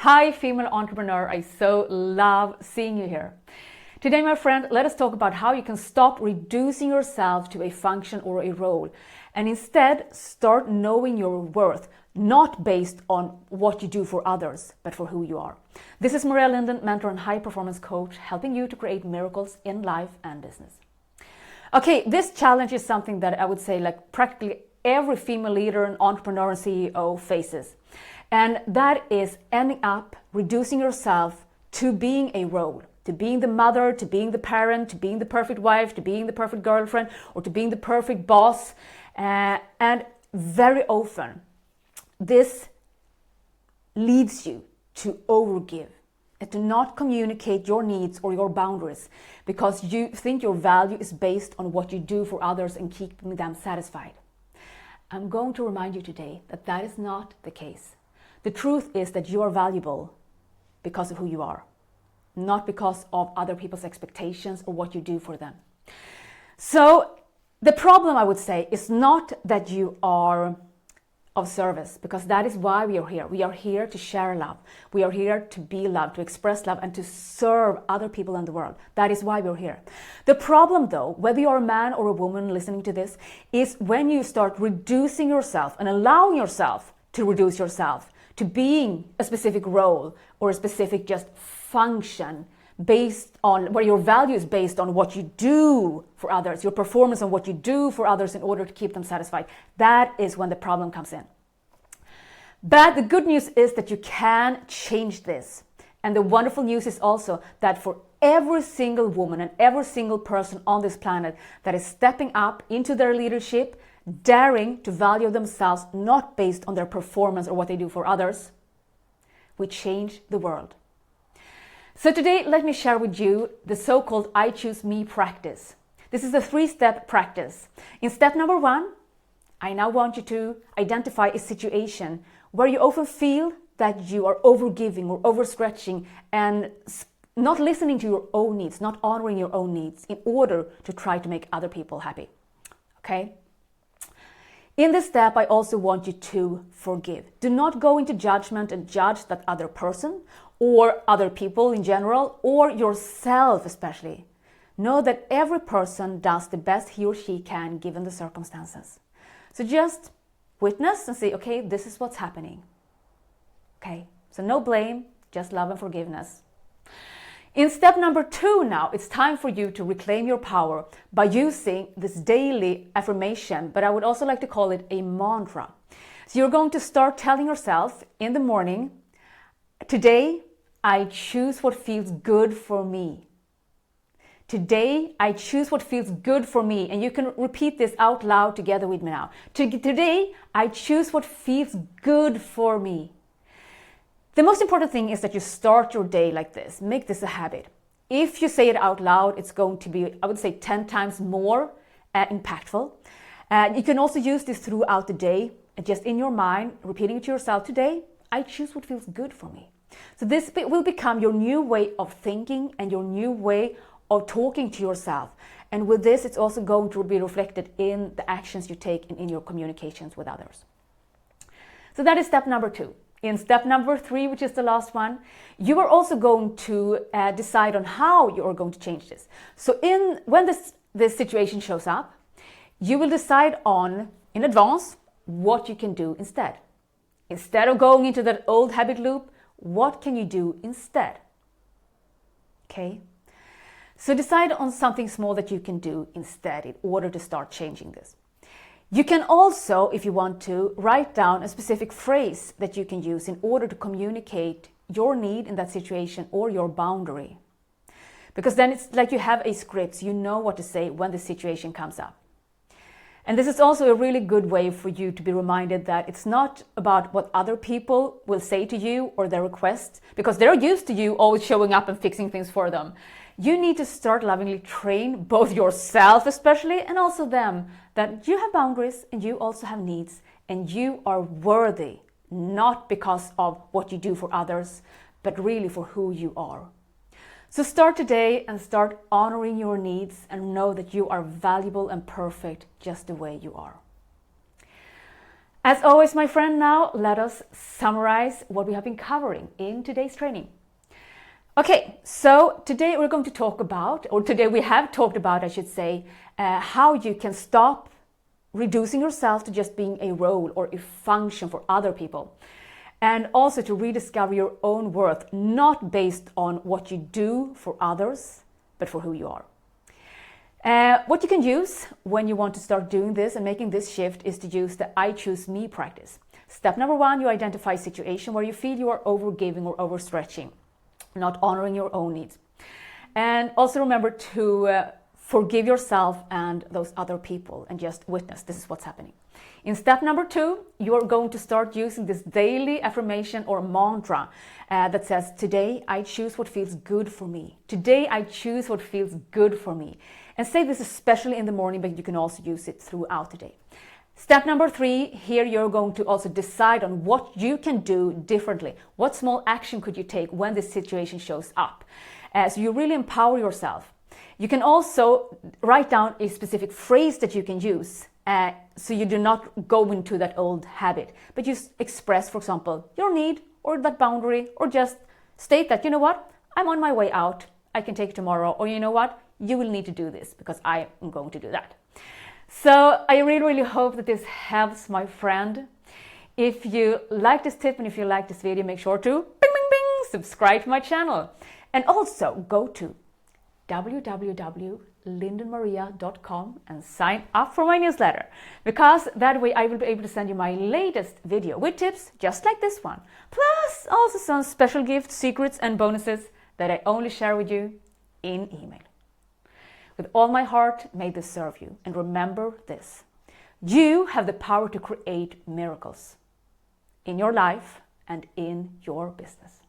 Hi, female entrepreneur. I so love seeing you here. Today, my friend, let us talk about how you can stop reducing yourself to a function or a role and instead start knowing your worth, not based on what you do for others, but for who you are. This is Maria Linden, mentor and high performance coach, helping you to create miracles in life and business. Okay, this challenge is something that I would say like practically every female leader and entrepreneur and CEO faces. And that is ending up reducing yourself to being a role, to being the mother, to being the parent, to being the perfect wife, to being the perfect girlfriend, or to being the perfect boss. And very often, this leads you to overgive and to not communicate your needs or your boundaries because you think your value is based on what you do for others and keeping them satisfied. I'm going to remind you today that that is not the case. The truth is that you are valuable because of who you are, not because of other people's expectations or what you do for them. So the problem, I would say, is not that you are of service, because that is why we are here. We are here to share love. We are here to be loved, to express love, and to serve other people in the world. That is why we're here. The problem, though, whether you're a man or a woman listening to this, is when you start reducing yourself and allowing yourself to reduce yourself to being a specific role or a specific just function based on where your value is based on what you do for others, your performance on what you do for others in order to keep them satisfied. That is when the problem comes in. But the good news is that you can change this. And the wonderful news is also that for every single woman and every single person on this planet that is stepping up into their leadership, daring to value themselves not based on their performance or what they do for others, we change the world. So today, let me share with you the so-called I Choose Me practice. This is a 3-step practice. In step number 1, I now want you to identify a situation where you often feel that you are overgiving or overstretching and not listening to your own needs, not honoring your own needs in order to try to make other people happy. Okay? In this step, I also want you to forgive. Do not go into judgment and judge that other person or other people in general, or yourself especially. Know that every person does the best he or she can given the circumstances. So just witness and say, okay, this is what's happening. Okay, so no blame, just love and forgiveness. In step number 2 now, it's time for you to reclaim your power by using this daily affirmation, but I would also like to call it a mantra. So you're going to start telling yourself in the morning, today I choose what feels good for me. Today I choose what feels good for me. And you can repeat this out loud together with me now. Today I choose what feels good for me. The most important thing is that you start your day like this. Make this a habit. If you say it out loud, it's going to be, I would say, 10 times more impactful. You can also use this throughout the day, just in your mind, repeating it to yourself. Today, I choose what feels good for me. So this will become your new way of thinking and your new way of talking to yourself. And with this, it's also going to be reflected in the actions you take and in your communications with others. So that is step number 2. In step number 3, which is the last one, you are also going to decide on how you are going to change this. So when this situation shows up, you will decide on, in advance, what you can do instead. Instead of going into that old habit loop, what can you do instead? Okay? So decide on something small that you can do instead in order to start changing this. You can also, if you want to, write down a specific phrase that you can use in order to communicate your need in that situation or your boundary. Because then it's like you have a script, so you know what to say when the situation comes up. And this is also a really good way for you to be reminded that it's not about what other people will say to you or their requests, because they're used to you always showing up and fixing things for them. You need to start lovingly train both yourself especially and also them that you have boundaries and you also have needs and you are worthy, not because of what you do for others, but really for who you are. So start today and start honoring your needs and know that you are valuable and perfect just the way you are. As always, my friend, now let us summarize what we have been covering in today's training. Okay, so today we're going to talk about, or today we have talked about, I should say, how you can stop reducing yourself to just being a role or a function for other people. And also to rediscover your own worth, not based on what you do for others, but for who you are. What you can use when you want to start doing this and making this shift is to use the I choose me practice. Step number 1, you identify a situation where you feel you are overgiving or overstretching, not honoring your own needs. And also remember to forgive yourself and those other people and just witness this is what's happening. In step number 2, you're going to start using this daily affirmation or mantra that says, today I choose what feels good for me. Today I choose what feels good for me. And say this especially in the morning, but you can also use it throughout the day. Step number 3, here you're going to also decide on what you can do differently. What small action could you take when this situation shows up? So you really empower yourself. You can also write down a specific phrase that you can use so you do not go into that old habit, but you express, for example, your need or that boundary, or just state that, you know what, I'm on my way out, I can take it tomorrow, or you know what, you will need to do this because I am going to do that. So I really, really hope that this helps, my friend. If you like this tip and if you like this video, make sure to subscribe to my channel. And also go to www.lindenmaria.com and sign up for my newsletter, because that way I will be able to send you my latest video with tips just like this one, plus also some special gifts, secrets and bonuses that I only share with you in email. With all my heart, may this serve you. And remember this, you have the power to create miracles in your life and in your business.